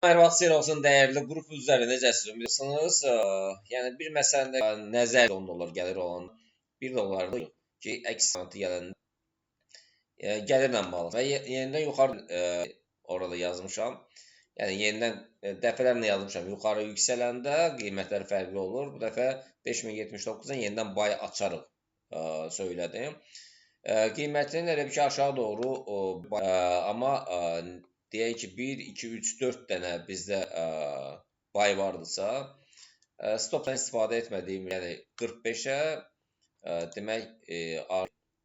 Hər vaxt xeyir olsun dəyərli qrup üzvləri, necəsiniz? Bilirsiniz, yəni bir məsələni nəzər $10 gəlir olan $1 ki, əks gələn gəlirlə bağlı və yenidən yuxarı orada yazmışam. Yəni yenidən dəfələrlə yazmışam. Yuxarı yüksələndə qiymətlər fərqli olur. Bu dəfə 5079-dan yenidən bay açarıq söylədim. Qiymətin elə bir ki, aşağı doğru amma deyək ki, 1, 2, 3, 4 dənə bizdə bay vardısa, stopdan istifadə etmədiyim, yəni 45-ə demək,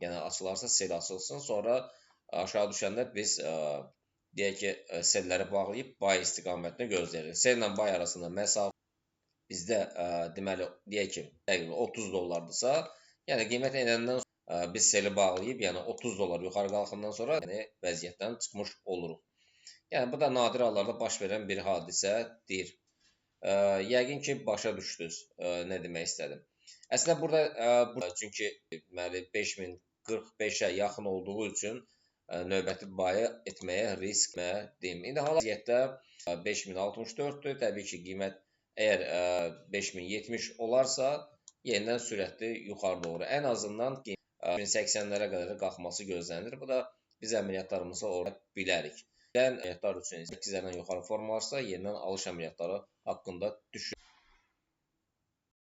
yəni açılarsa sel açılsın, sonra aşağı düşəndə biz deyək ki, selləri bağlayıb bay istiqamətini gözləyirik. Sellə bay arasında məsafə bizdə deməli, deyək ki, $30-dırsa, yəni qiymət enəndən sonra biz seli bağlayıb, yəni $30 yuxarı qalxandan sonra yəni vəziyyətdən çıxmış oluruq. Yəni bu da nadir hallarda baş verən bir hadisədir. Yəqin ki, başa düşdünüz nə demək istədim. Əslində burada çünki deməli 5045-ə yaxın olduğu üçün növbəti bayı etməyə risk etmədim. İndi hal-hazırda 5064-dür. Təbii ki, qiymət əgər 5070 olarsa, yenidən sürətli yuxarı doğru. Ən azından 1080-lərə qədər qalxması gözlənilir. Bu da biz əməliyyatlarımızı orada bilərik. Əməliyyatlar üçün 8-lərdən yuxarı formalaşsa, yenidən alış əməliyyatları haqqında düşünürük.